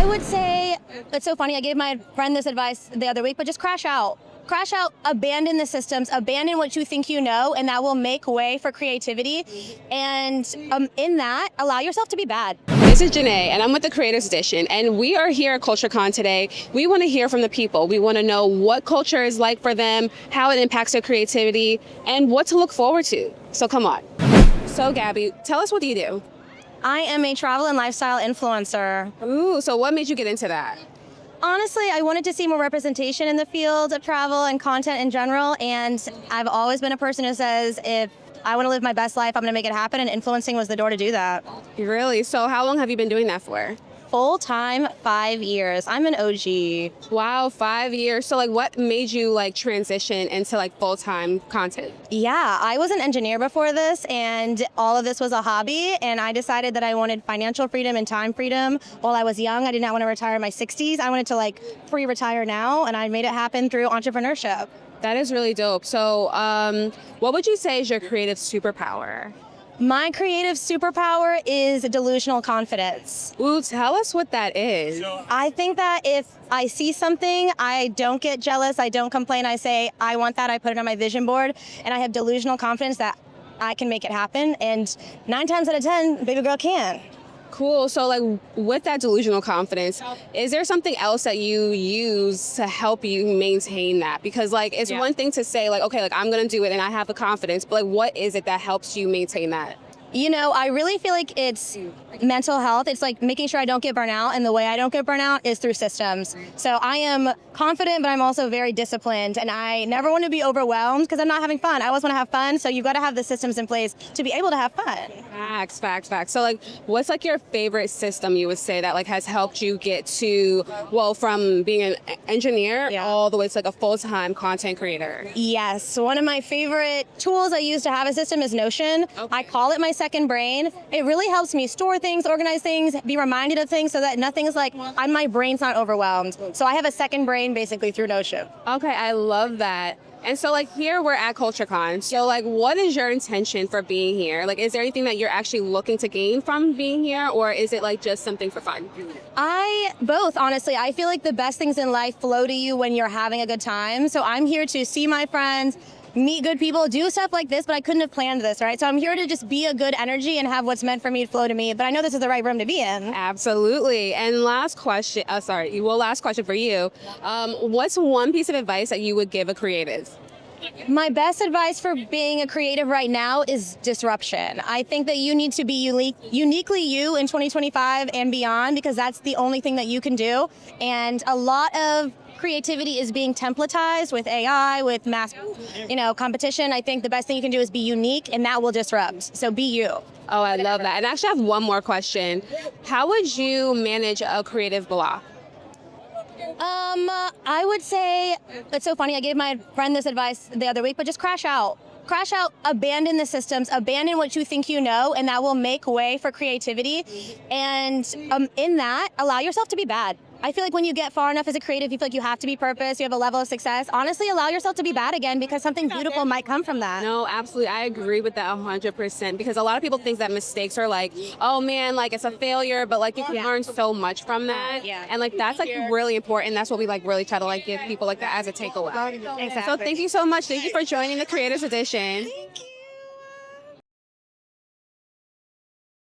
would say, it's so funny, I gave my friend this advice the other week, but just crash out. Crash out, abandon the systems, abandon what you think you know, and that will make way for creativity. And in that, allow yourself to be bad. This is Janae, and I'm with the Creators Edition, and we are here at CultureCon today. We want to hear from the people. We want to know what culture is like for them, how it impacts their creativity, and what to look forward to. So come on. So Gabby, tell us, what do you do? I am a travel and lifestyle influencer. Ooh, so what made you get into that? Honestly, I wanted to see more representation in the field of travel and content in general, and I've always been a person who says, if I want to live my best life, I'm going to make it happen, and influencing was the door to do that. Really? So how long have you been doing that for? Full-time, 5 years. I'm an OG. Wow, 5 years. So like what made you like transition into like full-time content? Yeah, I was an engineer before this, and all of this was a hobby, and I decided that I wanted financial freedom and time freedom while I was young. I did not want to retire in my 60s. I wanted to like pre-retire now, and I made it happen through entrepreneurship. That is really dope. So what would you say is your creative superpower? My creative superpower is delusional confidence. Ooh, tell us what that is. I think that if I see something, I don't get jealous, I don't complain, I say, I want that, I put it on my vision board, and I have delusional confidence that I can make it happen, and 9 times out of 10, baby girl can. Cool. So like with that delusional confidence, is there something else that you use to help you maintain that? Because like it's one thing to say like, okay, like I'm going to do it and I have the confidence, but like what is it that helps you maintain that? You know, I really feel like it's mental health. It's like making sure I don't get burnout, and the way I don't get burnout is through systems. So I am confident, but I'm also very disciplined, and I never want to be overwhelmed because I'm not having fun. I always want to have fun, so you've got to have the systems in place to be able to have fun. Facts. So like, what's like your favorite system you would say that like has helped you get to, well, from being an engineer all the way to like a full-time content creator? Yes, one of my favorite tools I use to have a system is Notion. Okay. I call it my second brain. It really helps me store things, organize things, be reminded of things so that nothing's like, my brain's not overwhelmed. So I have a second brain basically through Notion. Okay, I love that. And so like here we're at CultureCon. So like what is your intention for being here? Like is there anything that you're actually looking to gain from being here, or is it like just something for fun? Both, honestly. I feel like the best things in life flow to you when you're having a good time. So I'm here to see my friends, meet good people, do stuff like this, but I couldn't have planned this, right? So I'm here to just be a good energy and have what's meant for me to flow to me, but I know this is the right room to be in. Absolutely. And last question for you. What's one piece of advice that you would give a creative? My best advice for being a creative right now is disruption. I think that you need to be uniquely you in 2025 and beyond, because that's the only thing that you can do. And a lot of creativity is being templatized with AI, with mass, competition. I think the best thing you can do is be unique, and that will disrupt. So be you. Oh, I love that. And I actually have one more question. How would you manage a creative block? I would say, it's so funny, I gave my friend this advice the other week, but just crash out. Crash out, abandon the systems, abandon what you think you know, and that will make way for creativity. And in that, allow yourself to be bad. I feel like when you get far enough as a creative, you feel like you have to be purpose, you have a level of success. Honestly, allow yourself to be bad again, because something beautiful might come from that. No, absolutely. I agree with that 100%, because a lot of people think that mistakes are like, oh man, like it's a failure, but like you can learn so much from that. Yeah. And like that's like really important. That's what we like really try to like give people like that as a takeaway. Exactly. So thank you so much. Thank you for joining the Creators Edition. Thank you.